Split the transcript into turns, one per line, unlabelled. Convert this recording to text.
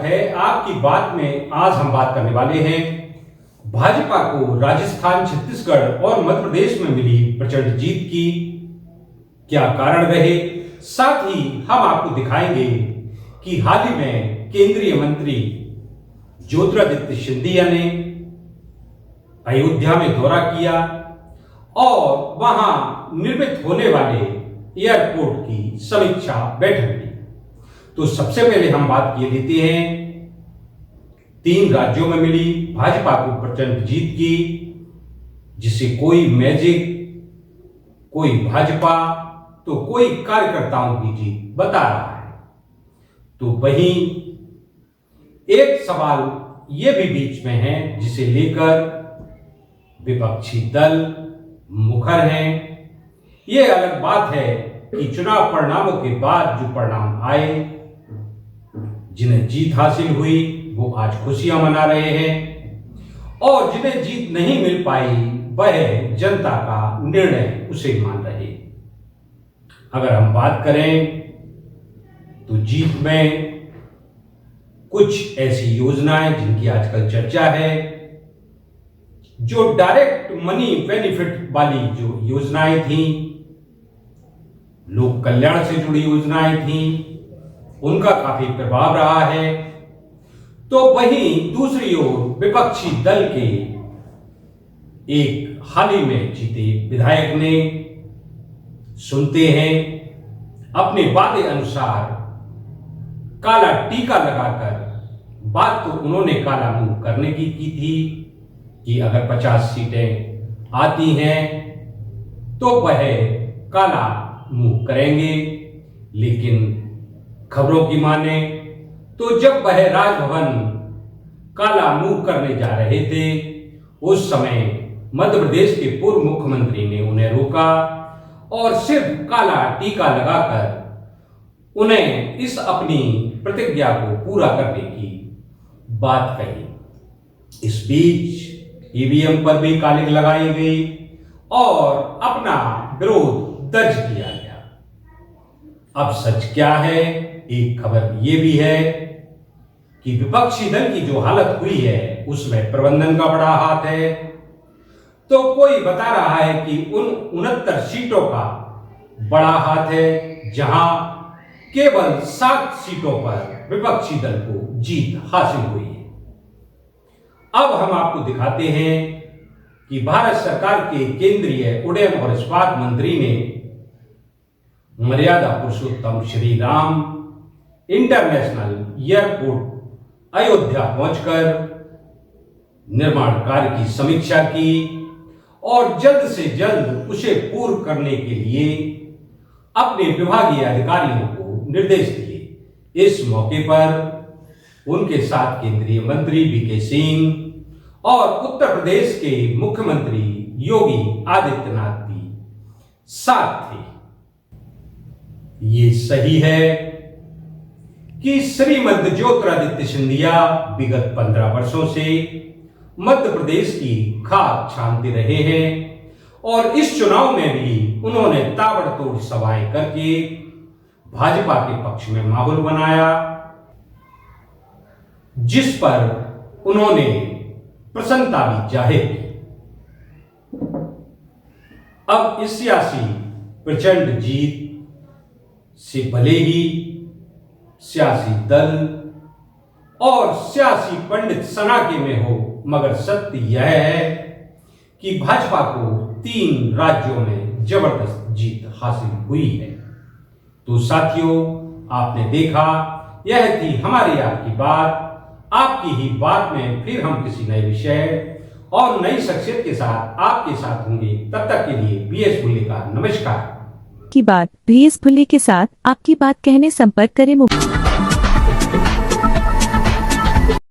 है आपकी बात में। आज हम बात करने वाले हैं भाजपा को राजस्थान, छत्तीसगढ़ और मध्य प्रदेश में मिली प्रचंड जीत की क्या कारण रहे। साथ ही हम आपको दिखाएंगे कि हाल ही में केंद्रीय मंत्री ज्योतिरादित्य सिंधिया ने अयोध्या में दौरा किया और वहां निर्मित होने वाले एयरपोर्ट की समीक्षा बैठक ली। तो सबसे पहले हम बात ये लेते हैं 3 राज्यों में मिली भाजपा को प्रचंड जीत की, जिसे कोई मैजिक, कोई भाजपा तो कोई कार्यकर्ताओं की जीत बता रहा है। तो वहीं एक सवाल ये भी बीच में है जिसे लेकर विपक्षी दल मुखर हैं। ये अलग बात है कि चुनाव परिणामों के बाद जो परिणाम आए, जिन्हें जीत हासिल हुई वो आज खुशियां मना रहे हैं और जिन्हें जीत नहीं मिल पाई वह जनता का निर्णय उसे मान रहे। अगर हम बात करें तो जीत में कुछ ऐसी योजनाएं जिनकी आजकल चर्चा है, जो डायरेक्ट मनी बेनिफिट वाली जो योजनाएं थी, लोक कल्याण से जुड़ी योजनाएं थी, उनका काफी प्रभाव रहा है। तो वहीं दूसरी ओर विपक्षी दल के एक हाल ही में जीते विधायक ने, सुनते हैं, अपने वादे अनुसार काला टीका लगाकर बात तो उन्होंने काला मुंह करने की थी कि अगर 50 सीटें आती हैं तो वह काला मुंह करेंगे। लेकिन खबरों की माने तो जब वह राजभवन काला मुंह करने जा रहे थे, उस समय मध्य प्रदेश के पूर्व मुख्यमंत्री ने उन्हें रोका और सिर्फ काला टीका लगाकर उन्हें इस अपनी प्रतिज्ञा को पूरा करने की बात कही। इस बीच ईवीएम पर भी कालिक लगाई गई और अपना विरोध दर्ज किया गया। अब सच क्या है? एक खबर यह भी है कि विपक्षी दल की जो हालत हुई है उसमें प्रबंधन का बड़ा हाथ है। तो कोई बता रहा है कि उन 69 सीटों का बड़ा हाथ है, जहां केवल 7 सीटों पर विपक्षी दल को जीत हासिल हुई है। अब हम आपको दिखाते हैं कि भारत सरकार के केंद्रीय उड्डयन और इस्पात मंत्री ने मर्यादा पुरुषोत्तम श्री राम इंटरनेशनल एयरपोर्ट अयोध्या पहुंचकर निर्माण कार्य की समीक्षा की और जल्द से जल्द उसे पूर्ण करने के लिए अपने विभागीय अधिकारियों को निर्देश दिए। इस मौके पर उनके साथ केंद्रीय मंत्री वीके सिंह और उत्तर प्रदेश के मुख्यमंत्री योगी आदित्यनाथ भी साथ थे। ये सही है कि श्रीमद ज्योतिरादित्य सिंधिया विगत 15 वर्षों से मध्य प्रदेश की खाक छानते रहे हैं और इस चुनाव में भी उन्होंने ताबड़तोड़ सभाएं करके भाजपा के पक्ष में माहौल बनाया, जिस पर उन्होंने प्रसन्नता भी जाहिर की। अब इस सियासी प्रचंड जीत से भले ही सियासी दल और सियासी पंडित सनाके में हो, मगर सत्य यह है कि भाजपा को 3 राज्यों में जबरदस्त जीत हासिल हुई है। तो साथियों, आपने देखा, यह थी हमारी आपकी बात। आपकी ही बात में फिर हम किसी नए विषय और नई शख्सियत के साथ आपके साथ होंगे। तब तक के लिए बीएस भुल्ले का नमस्कार।
की बात बीएस भुल्ले के साथ आपकी बात कहने संपर्क करें।